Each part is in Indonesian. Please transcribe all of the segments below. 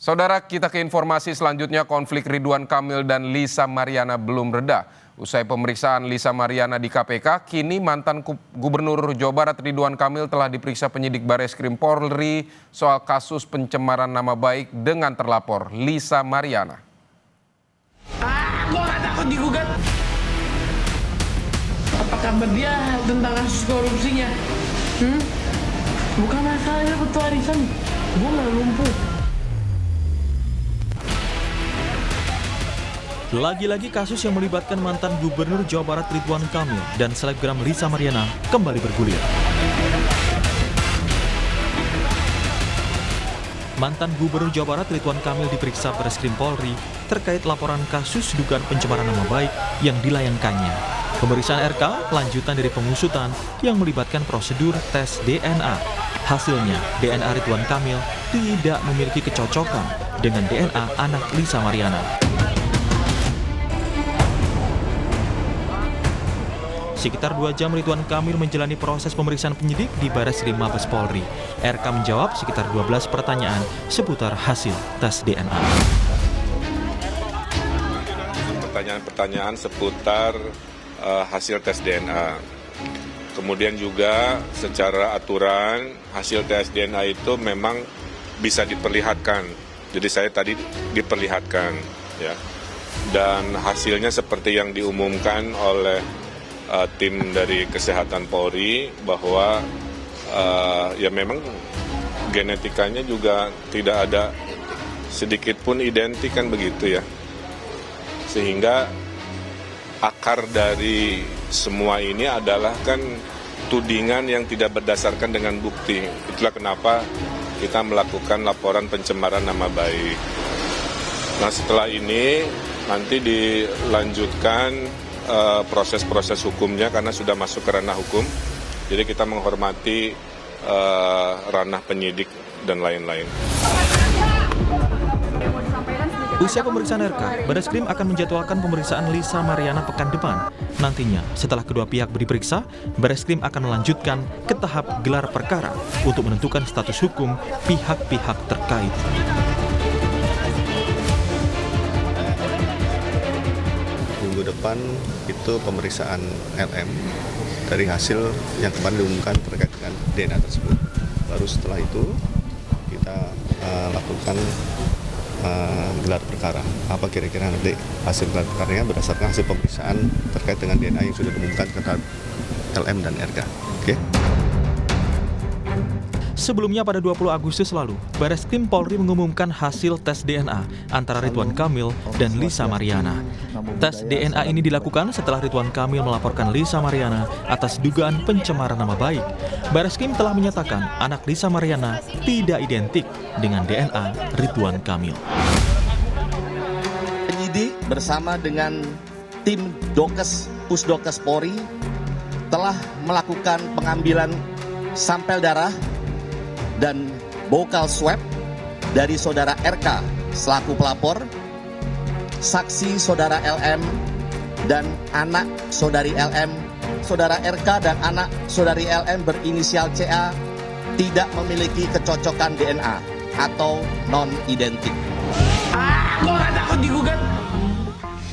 Saudara, kita ke informasi selanjutnya. Konflik Ridwan Kamil dan Lisa Mariana belum reda. Usai pemeriksaan Lisa Mariana di KPK, kini mantan Gubernur Jawa Barat Ridwan Kamil telah diperiksa penyidik Bareskrim Polri soal kasus pencemaran nama baik dengan terlapor Lisa Mariana. Gue gak takut digugat. Apa kabar dia tentang kasus korupsinya? Bukan masalah dapat warisan. Gue gak lumpuh. Lagi-lagi kasus yang melibatkan mantan Gubernur Jawa Barat Ridwan Kamil dan selebgram Lisa Mariana kembali bergulir. Mantan Gubernur Jawa Barat Ridwan Kamil diperiksa Bareskrim Polri terkait laporan kasus dugaan pencemaran nama baik yang dilayangkannya. Pemeriksaan RK lanjutan dari pengusutan yang melibatkan prosedur tes DNA. Hasilnya, DNA Ridwan Kamil tidak memiliki kecocokan dengan DNA anak Lisa Mariana. Sekitar 2 jam Ridwan Kamil menjalani proses pemeriksaan penyidik di Bareskrim Mabes Polri. RK menjawab sekitar 12 pertanyaan seputar hasil tes DNA. Pertanyaan-pertanyaan seputar hasil tes DNA. Kemudian juga secara aturan hasil tes DNA itu memang bisa diperlihatkan. Jadi saya tadi diperlihatkan, ya. Dan hasilnya seperti yang diumumkan oleh tim dari Kesehatan Polri bahwa ya memang genetikanya juga tidak ada sedikit pun identik kan begitu ya. Sehingga akar dari semua ini adalah kan tudingan yang tidak berdasarkan dengan bukti. Itulah kenapa kita melakukan laporan pencemaran nama baik. Nah setelah ini nanti dilanjutkan proses-proses hukumnya karena sudah masuk ke ranah hukum. Jadi kita menghormati ranah penyidik dan lain-lain. Usai pemeriksaan RK, Bareskrim akan menjadwalkan pemeriksaan Lisa Mariana pekan depan. Nantinya, setelah kedua pihak diperiksa, Bareskrim akan melanjutkan ke tahap gelar perkara untuk menentukan status hukum pihak-pihak terkait. Minggu depan itu pemeriksaan LM dari hasil yang kemarin diumumkan terkait dengan DNA tersebut. Baru setelah itu kita lakukan gelar perkara. Apa kira-kira nanti hasil gelar perkaranya berdasarkan hasil pemeriksaan terkait dengan DNA yang sudah diumumkan ke LM dan RK. Oke? Sebelumnya pada 20 Agustus lalu, Bareskrim Polri mengumumkan hasil tes DNA antara Ridwan Kamil dan Lisa Mariana. Tes DNA ini dilakukan setelah Ridwan Kamil melaporkan Lisa Mariana atas dugaan pencemaran nama baik. Bareskrim telah menyatakan anak Lisa Mariana tidak identik dengan DNA Ridwan Kamil. Penyidik bersama dengan tim Pusdokes Polri telah melakukan pengambilan sampel darah dan bokal swab dari saudara RK selaku pelapor, saksi saudara LM dan anak saudari LM. Saudara RK dan anak saudari LM berinisial CA tidak memiliki kecocokan DNA atau non-identik. Gue gak takut digugat.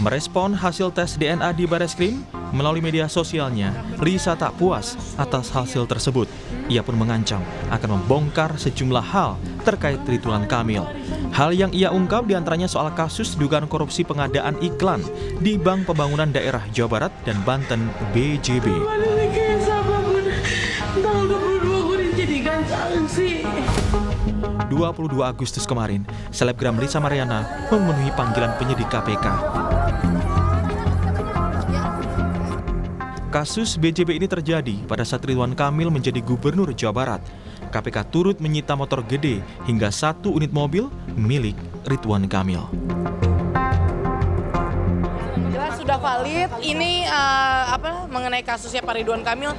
Merespon hasil tes DNA di Bareskrim, melalui media sosialnya, Lisa tak puas atas hasil tersebut. Ia pun mengancam akan membongkar sejumlah hal terkait Ridwan Kamil. Hal yang ia ungkap diantaranya soal kasus dugaan korupsi pengadaan iklan di Bank Pembangunan Daerah Jawa Barat dan Banten BJB. 22 Agustus kemarin, selebgram Lisa Mariana memenuhi panggilan penyidik KPK. Kasus BJB ini terjadi pada saat Ridwan Kamil menjadi Gubernur Jawa Barat. KPK turut menyita motor gede hingga 1 unit mobil milik Ridwan Kamil. Jelas sudah valid. Ini mengenai kasusnya Pak Ridwan Kamil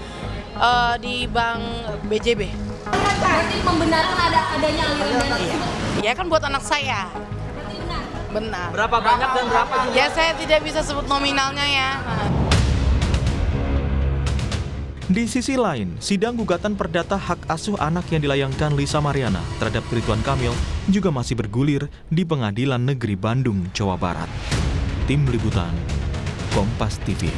di Bank BJB. Berarti membenarkan adanya aliran dana tersebut? Iya kan buat anak saya. Berarti benar? Benar. Berapa banyak dan berapa jumlah? Ya saya tidak bisa sebut nominalnya ya. Di sisi lain, sidang gugatan perdata hak asuh anak yang dilayangkan Lisa Mariana terhadap Ridwan Kamil juga masih bergulir di Pengadilan Negeri Bandung, Jawa Barat. Tim Liputan, Kompas TV.